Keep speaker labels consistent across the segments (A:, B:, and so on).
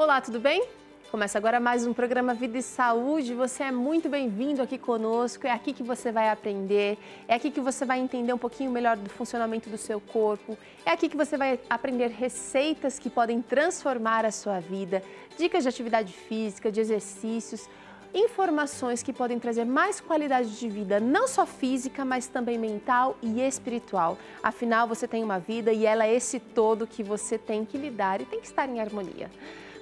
A: Olá, tudo bem? Começa agora mais um programa Vida e Saúde. Você é muito bem-vindo aqui conosco. É aqui que você vai aprender, é aqui que você vai entender um pouquinho melhor do funcionamento do seu corpo. É aqui que você vai aprender receitas que podem transformar a sua vida, dicas de atividade física, de exercícios, informações que podem trazer mais qualidade de vida, não só física, mas também mental e espiritual. Afinal, você tem uma vida e ela é esse todo que você tem que lidar e tem que estar em harmonia.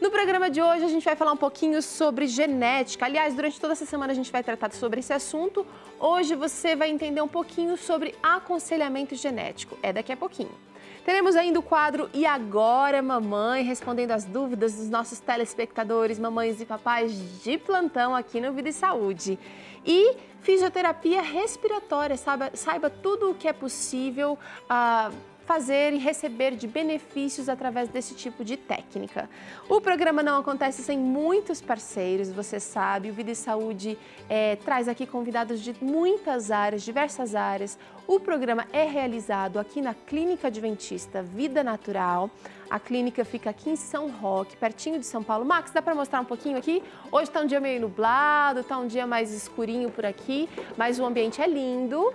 A: No programa de hoje a gente vai falar um pouquinho sobre genética. Aliás, durante toda essa semana a gente vai tratar sobre esse assunto. Hoje você vai entender um pouquinho sobre aconselhamento genético. É daqui a pouquinho. Teremos ainda o quadro E Agora, Mamãe, respondendo as dúvidas dos nossos telespectadores, mamães e papais de plantão aqui no Vida e Saúde. E fisioterapia respiratória, saiba tudo o que é possível fazer e receber de benefícios através desse tipo de técnica. O programa não acontece sem muitos parceiros, você sabe, o Vida e Saúde traz aqui convidados de muitas áreas, diversas áreas. O programa é realizado aqui na Clínica Adventista Vida Natural. A clínica fica aqui em São Roque, pertinho de São Paulo. Max, dá para mostrar um pouquinho aqui? Hoje está um dia meio nublado, está um dia mais escurinho por aqui, mas o ambiente é lindo.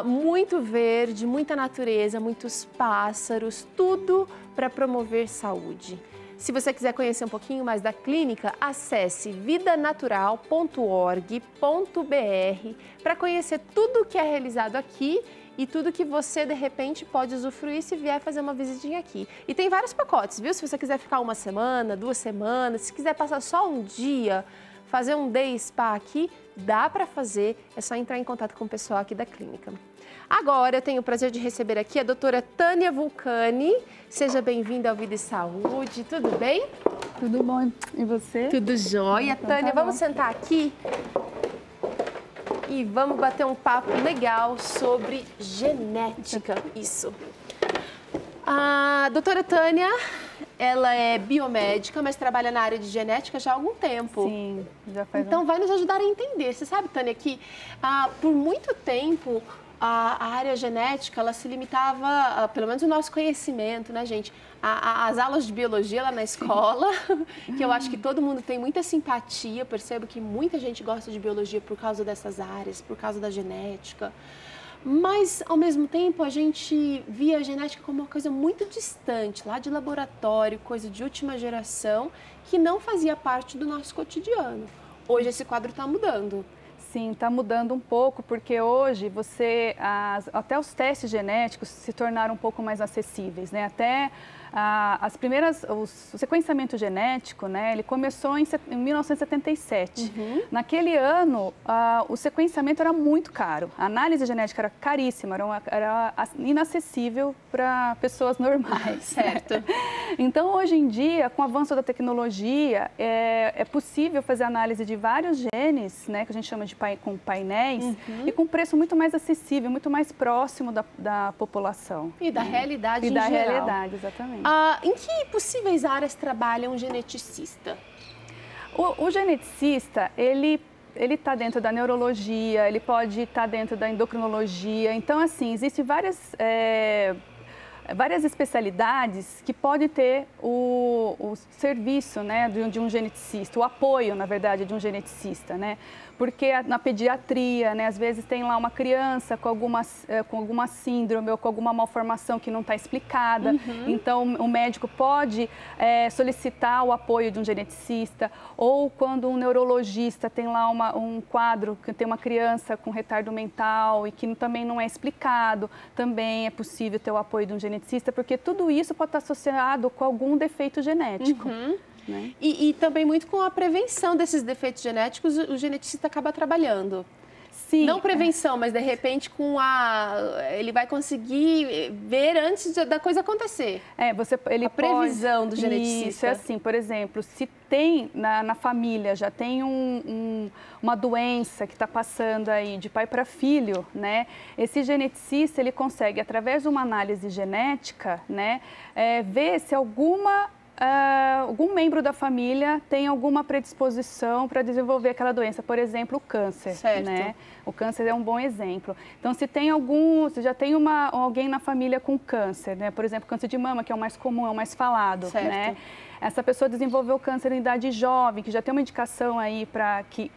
A: Muito verde, muita natureza, muitos pássaros, tudo para promover saúde. Se você quiser conhecer um pouquinho mais da clínica, acesse vidanatural.org.br para conhecer tudo o que é realizado aqui e tudo que você, de repente, pode usufruir se vier fazer uma visitinha aqui. E tem vários pacotes, viu? Se você quiser ficar uma semana, 2 semanas, se quiser passar só um dia, fazer um day spa aqui, dá para fazer, é só entrar em contato com o pessoal aqui da clínica. Agora eu tenho o prazer de receber aqui a doutora Tânia Vulcani. Seja bem-vinda ao Vida e Saúde, tudo bem?
B: Tudo bom, e você?
A: Tudo jóia.
B: Então,
A: Tânia,
B: tá
A: vamos sentar aqui e vamos bater um papo legal sobre genética, isso. A doutora Tânia, ela é biomédica, mas trabalha na área de genética já há algum tempo.
B: Sim, já faz
A: Então vai nos ajudar a entender. Você sabe, Tânia, que por muito tempo a área genética, ela se limitava, pelo menos o nosso conhecimento, né, gente? As aulas de biologia lá na escola, que eu acho que todo mundo tem muita simpatia, percebo que muita gente gosta de biologia por causa dessas áreas, por causa da genética. Mas, ao mesmo tempo, a gente via a genética como uma coisa muito distante, lá de laboratório, coisa de última geração, que não fazia parte do nosso cotidiano. Hoje esse quadro está mudando.
B: Sim, está mudando um pouco, porque hoje até os testes genéticos se tornaram um pouco mais acessíveis, né? Até o sequenciamento genético, né, ele começou em 1977. Naquele ano, o sequenciamento era muito caro. A análise genética era caríssima, era inacessível para pessoas normais.
A: Certo.
B: Então, hoje em dia, com o avanço da tecnologia, é possível fazer análise de vários genes, né, que a gente chama de com painéis, e com preço muito mais acessível, muito mais próximo da população.
A: E da realidade em geral.
B: E da realidade, exatamente.
A: Em que possíveis áreas trabalha um geneticista?
B: O geneticista, ele está dentro da neurologia, ele pode estar dentro da endocrinologia. Então, assim, existem várias especialidades que podem ter o serviço, né, de um geneticista, o apoio, na verdade, de um geneticista, né? Porque na pediatria, né, às vezes tem lá uma criança com alguma síndrome ou com alguma malformação que não está explicada. Então, o médico pode solicitar o apoio de um geneticista. Ou quando um neurologista tem lá um quadro que tem uma criança com retardo mental e que também não é explicado, também é possível ter o apoio de um geneticista, porque tudo isso pode estar associado com algum defeito genético. Né?
A: E também muito com a prevenção desses defeitos genéticos, o geneticista acaba trabalhando.
B: Sim.
A: Não prevenção, mas de repente ele vai conseguir ver antes da coisa acontecer.
B: Ele
A: a previsão do geneticista.
B: Isso é assim, por exemplo, se tem na família, já tem uma doença que está passando aí de pai para filho, né? Esse geneticista, ele consegue, através de uma análise genética, né, ver se alguma algum membro da família tem alguma predisposição para desenvolver aquela doença, por exemplo, o câncer,
A: certo.
B: né? O câncer é um bom exemplo. Então, se já tem alguém na família com câncer, né? Por exemplo, câncer de mama, que é o mais comum, é o mais falado,
A: certo.
B: né? Essa pessoa desenvolveu câncer em idade jovem, que já tem uma indicação aí que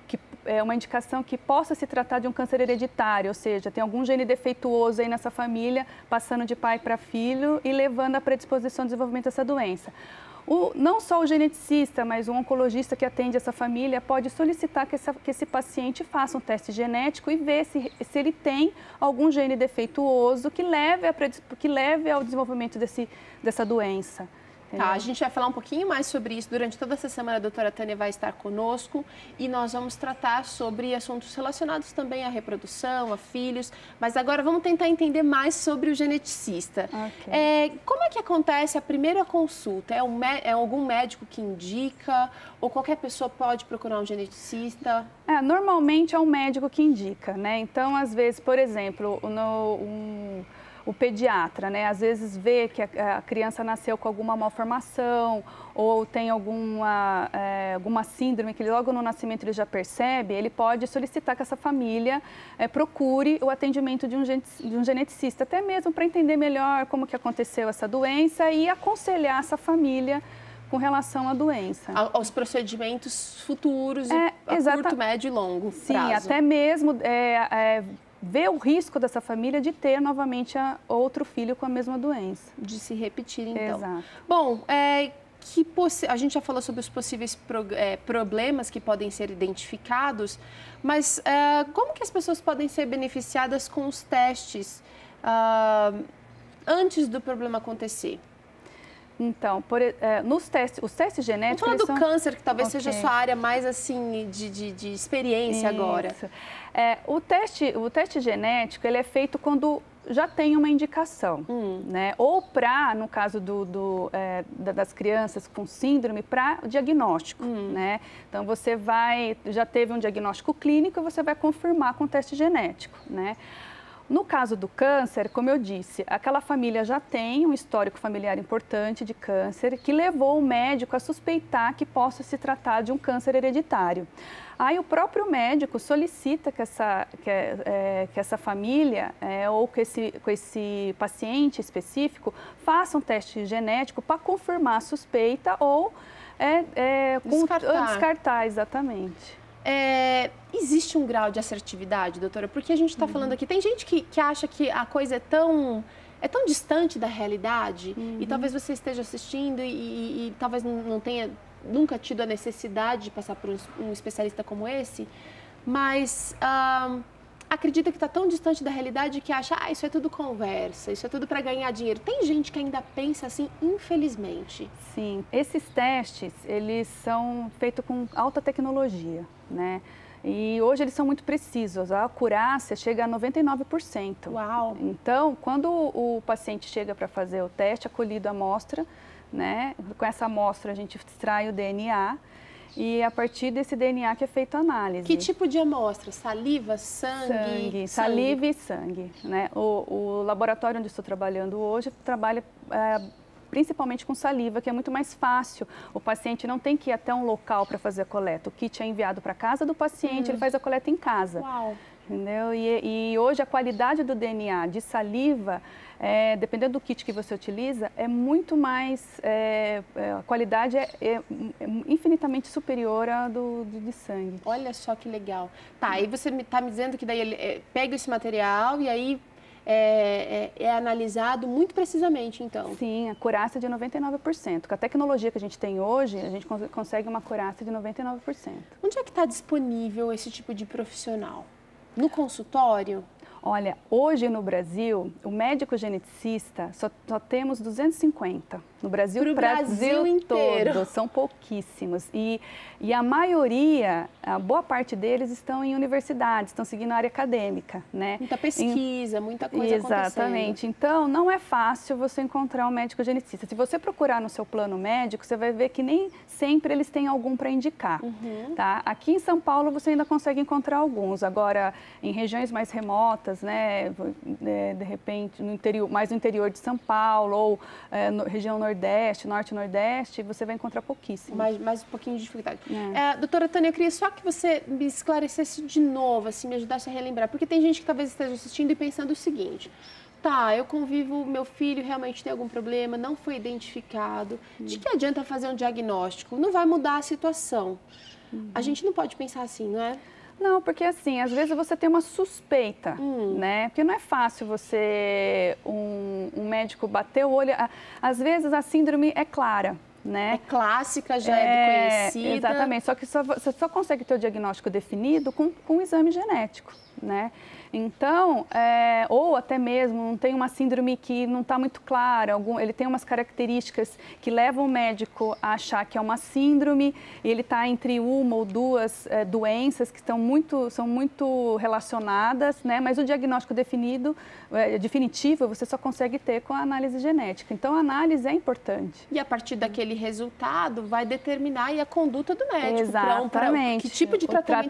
B: é uma indicação que possa se tratar de um câncer hereditário, ou seja, tem algum gene defeituoso aí nessa família, passando de pai para filho e levando à predisposição ao desenvolvimento dessa doença. Não só o geneticista, mas o oncologista que atende essa família pode solicitar que esse paciente faça um teste genético e ver se ele tem algum gene defeituoso que leve ao desenvolvimento dessa doença.
A: Tá, a gente vai falar um pouquinho mais sobre isso. Durante toda essa semana a doutora Tânia vai estar conosco e nós vamos tratar sobre assuntos relacionados também à reprodução, a filhos. Mas agora vamos tentar entender mais sobre o geneticista.
B: Okay.
A: Como é que acontece a primeira consulta? É algum médico que indica ou qualquer pessoa pode procurar um geneticista?
B: Normalmente é um médico que indica, né? Então, às vezes, por exemplo, o pediatra, né, às vezes vê que a criança nasceu com alguma malformação ou tem alguma síndrome que logo no nascimento ele já percebe, ele pode solicitar que essa família procure o atendimento de um geneticista, até mesmo para entender melhor como que aconteceu essa doença e aconselhar essa família com relação à doença.
A: Aos procedimentos futuros, a curto, médio e longo prazo.
B: Sim, até mesmo ver o risco dessa família de ter novamente outro filho com a mesma doença.
A: De se repetir, então.
B: Exato.
A: Bom, a gente já falou sobre os possíveis problemas que podem ser identificados, mas como que as pessoas podem ser beneficiadas com os testes antes do problema acontecer?
B: Então, os testes genéticos...
A: Vamos falar do câncer, que talvez seja a sua área mais assim de experiência agora.
B: O teste genético ele é feito quando já tem uma indicação, né? Ou no caso das crianças com síndrome, para diagnóstico, né? Então, já teve um diagnóstico clínico e você vai confirmar com o teste genético, né? No caso do câncer, como eu disse, aquela família já tem um histórico familiar importante de câncer que levou o médico a suspeitar que possa se tratar de um câncer hereditário. Aí o próprio médico solicita que essa família ou que esse paciente específico faça um teste genético para confirmar a suspeita ou descartar, exatamente.
A: Existe um grau de assertividade, doutora? Porque a gente está falando aqui, tem gente que acha que a coisa é tão distante da realidade e talvez você esteja assistindo e talvez não tenha nunca tido a necessidade de passar por um especialista como esse, mas acredita que está tão distante da realidade que acha, isso é tudo conversa, isso é tudo para ganhar dinheiro. Tem gente que ainda pensa assim, infelizmente.
B: Sim, esses testes, eles são feitos com alta tecnologia, né? E hoje eles são muito precisos, a acurácia chega a 99%.
A: Uau!
B: Então, quando o paciente chega para fazer o teste, acolhido a amostra, né? Com essa amostra a gente extrai o DNA e a partir desse DNA que é feita a análise.
A: Que tipo de amostra? Saliva, sangue?
B: Saliva e sangue, né? O laboratório onde estou trabalhando hoje trabalha principalmente com saliva, que é muito mais fácil. O paciente não tem que ir até um local para fazer a coleta. O kit é enviado para a casa do paciente, ele faz a coleta em casa.
A: Uau!
B: Entendeu? E hoje a qualidade do DNA de saliva, dependendo do kit que você utiliza, é muito mais, a qualidade é infinitamente superior à de sangue.
A: Olha só que legal. Tá, aí você está me dizendo que daí ele pega esse material e aí é analisado muito precisamente, então.
B: Sim, a acurácia de 99%. Com a tecnologia que a gente tem hoje, a gente consegue uma acurácia de 99%.
A: Onde é que está disponível esse tipo de profissional? No consultório?
B: Olha, hoje no Brasil, o médico geneticista só temos 250. No Brasil,
A: Pro Brasil inteiro.
B: Todo, são pouquíssimos. E a maioria, a boa parte deles estão em universidades, estão seguindo a área acadêmica, né?
A: Muita pesquisa, muita coisa acontecendo.
B: Exatamente. Então, não é fácil você encontrar um médico geneticista. Se você procurar no seu plano médico, você vai ver que nem sempre eles têm algum para indicar, tá? Aqui em São Paulo, você ainda consegue encontrar alguns. Agora, em regiões mais remotas, zonas, né, de repente, no interior, mais no interior de São Paulo, ou região Nordeste, Norte e Nordeste, você vai encontrar pouquíssimo.
A: Mais um pouquinho de dificuldade. Doutora Tânia, eu queria só que você me esclarecesse de novo, assim, me ajudasse a relembrar, porque tem gente que talvez esteja assistindo e pensando o seguinte: tá, eu convivo, meu filho realmente tem algum problema, não foi identificado. De que adianta fazer um diagnóstico? Não vai mudar a situação. A gente não pode pensar assim, não é?
B: Não, porque assim, às vezes você tem uma suspeita, né? Porque não é fácil um médico bater o olho. Às vezes a síndrome é clara, né?
A: É clássica, já é conhecida.
B: Exatamente, só que você só consegue ter o diagnóstico definido com um exame genético, né? Então, ou até mesmo não tem uma síndrome que não está muito clara, ele tem umas características que levam o médico a achar que é uma síndrome, e ele está entre uma ou duas doenças que são muito relacionadas, né? Mas o diagnóstico definitivo você só consegue ter com a análise genética. Então, a análise é importante.
A: E a partir daquele resultado vai determinar aí a conduta do médico.
B: Exatamente.
A: Que tipo de tratamento